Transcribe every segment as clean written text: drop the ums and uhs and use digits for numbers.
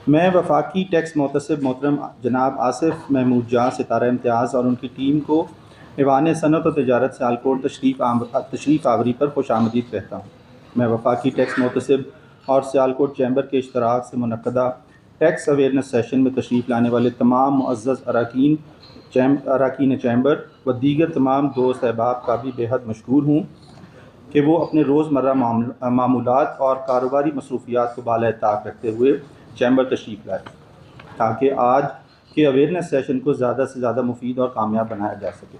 मैं वफाकी टैक्स मोहतसिब मोहतरम जनाब आसिफ महमूद जां सितारा इम्तियाज़ और उनकी टीम को ऐवान सनअत और तजारत सियालकोट तशरीफ़ आवरी पर खुशामदीद कहता हूँ। मैं वफाकी टैक्स मोहतसिब और सियालकोट चैम्बर के इश्तराक से मुनक़दा टैक्स अवेयरनेस सेशन में तशरीफ़ लाने वाले तमाम मुअज़्ज़ज़ अरकान चैम्बर व दीगर तमाम दोस्त अहबाब का भी बेहद मशकूर हूँ कि वो अपने रोज़मर्रा मामूलात और कारोबारी मसरूफ़ियात को बाला ताक़ रखते हुए चैम्बर तशरीफ़ लाए ताकि आज के अवेयरनेस सेशन को ज़्यादा से ज़्यादा मुफीद और कामयाब बनाया जा सके।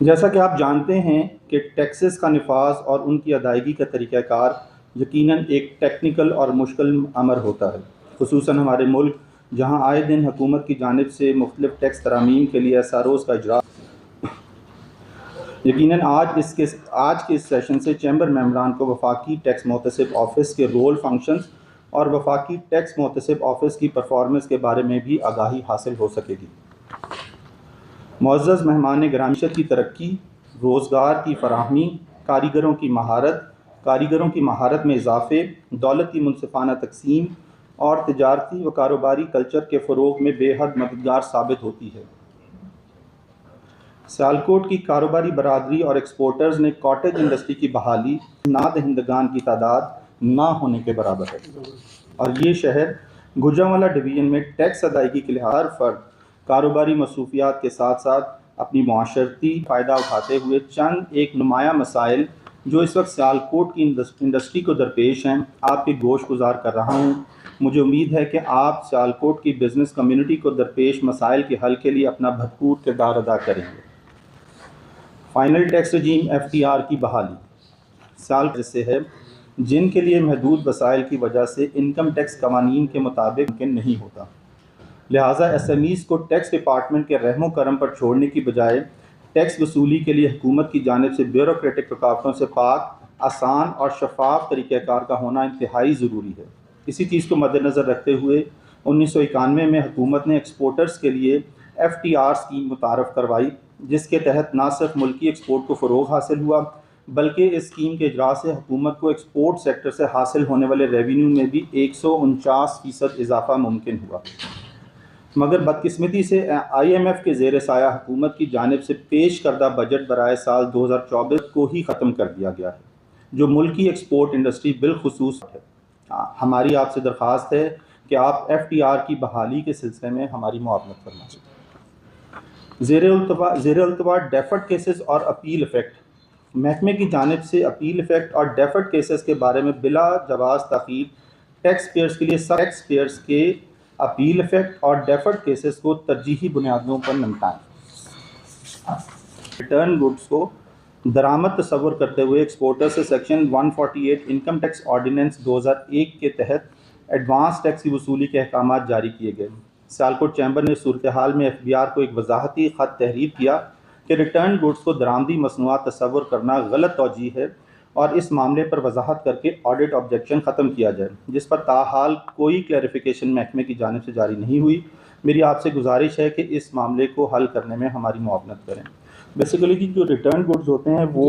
जैसा कि आप जानते हैं कि टैक्सेस का निफाज और उनकी अदायगी का तरीक़ाकार यकीनन एक टेक्निकल और मुश्किल अमर होता है, खुसूसन हमारे मुल्क जहाँ आए दिन हुकूमत की जानिब से मुख्तलिफ़ टैक्स तरामीम के लिए एसआरओज़ का इजरा। यकीनन आज के इस सेशन से चैम्बर मेंबरान को वफाकी टैक्स मोहतसिब ऑफ़िस के रोल फंक्शंस और वफाकी टैक्स मोहतसिब ऑफ़िस की परफॉर्मेंस के बारे में भी आगाही हासिल हो सकेगी। मुअज़्ज़ज़ मेहमान गिरामी की तरक्की, रोज़गार की फराहमी, कारीगरों की महारत में इजाफ़े, दौलत की मुनसिफ़ाना तक़सीम और तिजारती व कारोबारी कल्चर के फ़रोग़ में बेहद मददगार साबित होती है। सियालकोट की कारोबारी बरादरी और एक्सपोर्टर्स ने कॉटेज इंडस्ट्री की बहाली ना दहिंदगान की तादाद ना होने के बराबर है और ये शहर गुजरांवाला डिवीज़न में टैक्स अदायगी के लिए हर फर्द कारोबारी मसरूफियात के साथ साथ अपनी माशरती फ़ायदा उठाते हुए चंद एक नुमाया मसाइल जो इस वक्त सियालकोट की इंडस्ट्री को दरपेश हैं आपके गोश गुजार कर रहा हूँ। मुझे उम्मीद है कि आप सियालकोट की बिज़नेस कम्युनिटी को दरपेश मसाइल के हल के लिए अपना भरपूर किरदार अदा करेंगे। फ़ाइनल टैक्स रजीम FTR की बहाली साल से है जिनके लिए महदूद वसाइल की वजह से इनकम टैक्स कवानीन के मुताबिक मुमकिन नहीं होता, लिहाजा SMEs को टैक्स डिपार्टमेंट के रहमो करम पर छोड़ने की बजाय टैक्स वसूली के लिए हुकूमत की जानिब से ब्यूरोक्रेटिक रुकावटों से पाक, आसान और शफाफ तरीक़ाकार का होना इंतहाई ज़रूरी है। इसी चीज़ को मद्देनज़र रखते हुए 1991 में हुकूमत ने एक्सपोर्टर्स के लिए FTR स्कीम मुतारफ़ करवाई, जिसके तहत न सिर्फ मुल्की एक्सपोर्ट को फ़रोग़ हासिल हुआ बल्कि इस स्कीम के इजरा से हुकूमत को एक्सपोर्ट सेक्टर से हासिल होने वाले रेवेन्यू में भी 149% इजाफ़ा मुमकिन हुआ। मगर बदकिस्मती से IMF के ज़ेर साया हुकूमत की जानिब से पेश करदा बजट बराए साल 2024 को ही ख़त्म कर दिया गया है, जो मुल्की एक्सपोर्ट इंडस्ट्री बिलखुसूस है। हमारी आपसे दरख्वास्त है कि आप FTR की बहाली के सिलसिले में हमारी मुआवनत फरमाएं। ज़ेर अल्तवा डेफर्ड केसेस और अपील इफ़ेक्ट। महकमे की जानिब से अपील इफ़ेक्ट और डेफर्ड केसेस के बारे में बिला जवाज़ ताख़ीर टैक्स पेयर्स के लिए सब टैक्स पेयर्स के अपील इफ़ेक्ट और डेफर्ड केसेस को तरजीही बुनियादों पर निपटाएँ। रिटर्न गुड्स को दरामद तस्वुर करते हुए एक्सपोर्टर से सेक्शन 148 इनकम टैक्स ऑर्डिनेंस 2001 के तहत एडवांस टैक्स की वसूली के अहकाम जारी किए गए। सियालकोट चैम्बर ने सूरत हाल में FBR को एक वजाहती ख़त तहरीर किया कि रिटर्न गुड्स को दरामदी मसनूआत तस्वुर करना गलत तौजीह है और इस मामले पर वजाहत करके ऑडिट ऑब्जेक्शन ख़त्म किया जाए, जिस पर ताहाल कोई क्लैरिफिकेशन महकमे की जानिब से जारी नहीं हुई। मेरी आपसे गुजारिश है कि इस मामले को हल करने में हमारी मुआवनत करें। बेसिकली कि जो रिटर्न गुड्स होते हैं वो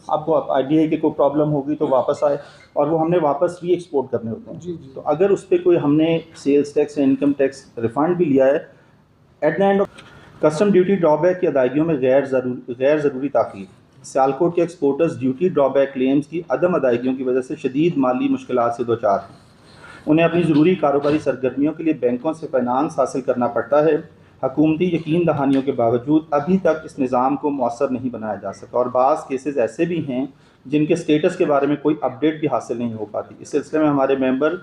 आपको आइडिया है कि कोई प्रॉब्लम होगी तो वापस आए और वो हमने वापस री एक्सपोर्ट करने होते हैं। तो अगर उस पर कोई हमने सेल्स टैक्स या इनकम टैक्स रिफ़ंड भी लिया है, at the end of custom duty drawback की अदायगियों में गैर ज़रूरी ताख़ीर। सियालकोट के एक्सपोर्टर्स ड्यूटी ड्रॉबैक क्लेम्स की अदम अदायगियों की वजह से शदीद माली मुश्किलात से दोचार हैं। उन्हें अपनी ज़रूरी कारोबारी सरगर्मियों के लिए बैंकों से फाइनेंस हासिल करना पड़ता है। हुकूमती यकीन दहानियों के बावजूद अभी तक इस निज़ाम को मौसर नहीं बनाया जा सका और बाज़ केसेस ऐसे भी हैं जिनके स्टेटस के बारे में कोई अपडेट भी हासिल नहीं हो पाती। इस सिलसिले में हमारे मेंबर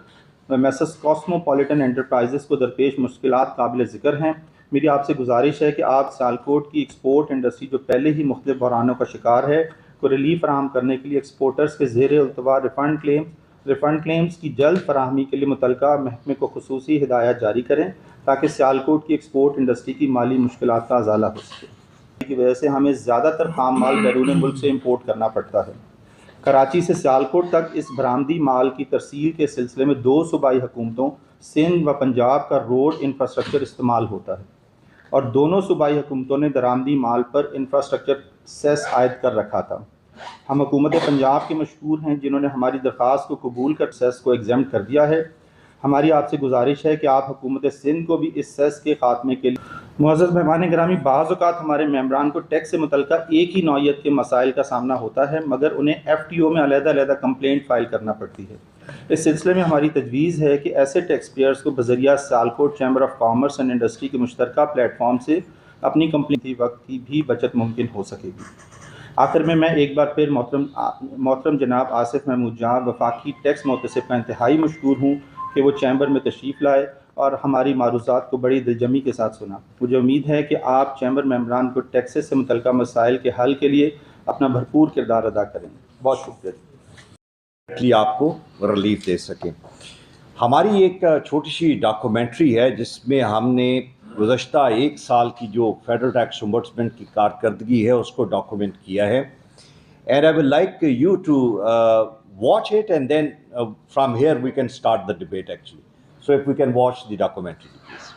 मैसर्स कॉस्मोपॉलिटन एंटरप्राइजेस को दरपेश मुश्किलात काबिल ज़िक्र हैं। मेरी आपसे गुजारिश है कि आप सियालकोट की एक्सपोर्ट इंडस्ट्री जो पहले ही मुख्तलिफ बहरानों का शिकार है को रिलीफ फराहम करने के लिए एक्सपोर्टर्स के ज़ेर अल्तवा रिफ़ंड क्लेम्स की जल्द फराहमी के लिए मुतलका महकमे को खुसूसी हिदायत जारी करें ताकि सियालकोट की एक्सपोर्ट इंडस्ट्री की माली मुश्किलात का अजाला हो सके। की वजह से हमें ज़्यादातर खाम माल बैरून मुल्क से इम्पोर्ट करना पड़ता है। कराची से सियालकोट तक इस बरामदी माल की तरसील के सिलसिले में 2 सूबाई हुकूमतों सिंध व पंजाब का रोड इंफ्रास्ट्रक्चर इस्तेमाल होता है और दोनों सूबाई हुकूमतों ने दरामदी माल पर इंफ्रास्ट्रक्चर सेस आयद कर रखा था। हम हुकूमत पंजाब के मशहूर हैं जिन्होंने हमारी दरख्वास्त को कबूल कर सेस को एग्जाम कर दिया है। हमारी आपसे गुजारिश है कि आप हुकूमत सिंध को भी इस सेस के खात्मे के लिए मुअज़्ज़ज़ मेहमान गिरामी, बाज़ औक़ात हमारे मेम्बरान को टैक्स से मुतल्लिक़ एक ही नौइयत के मसाइल का सामना होता है, मगर उन्हें FTO में अलग-अलग कंप्लेंट फ़ाइल करना पड़ती है। इस सिलसिले में हमारी तजवीज़ है कि ऐसे टैक्स पेयर्स को बज़रिया Sialkot chamber of commerce and industry के मुश्तरका प्लेटफॉर्म से अपनी कंप्लेंट वक्त की भी बचत मुमकिन हो सकेगी। आखिर में मैं एक बार फिर मोहतरम जनाब आसिफ महमूद जां वफाकी टैक्स मोहतसिब का इंतहाई मशकूर हूँ कि वो चैम्बर में तशरीफ़ लाए और हमारी मारूज़ात को बड़ी दिलजमी के साथ सुना। मुझे उम्मीद है कि आप चैम्बर मेम्बरान को टैक्सेस से मुतल्लिक़ मसाइल के हल के लिए अपना भरपूर किरदार अदा करेंगे। बहुत शुक्रिया। आपको रिलीफ दे सकें। हमारी एक छोटी सी डॉक्यूमेंट्री है जिसमें हमने गुज़श्ता एक साल की जो फेडरल टैक्स ओम्बुड्समैन की कारकर्दगी है उसको डॉक्यूमेंट किया है। And I will like you to watch it, and then from here we can start the debate actually. So if we can watch the documentary, please.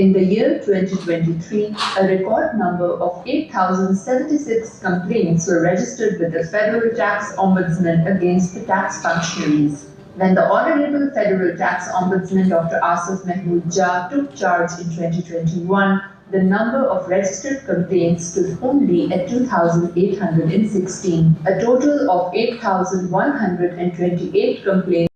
In the year 2023, a record number of 8,076 complaints were registered with the Federal Tax Ombudsman against the tax functionaries. When the Honorable Federal Tax Ombudsman Dr. Asif Mahmood Jah took charge in 2021, the number of registered complaints stood only at 2,816. A total of 8,128 complaints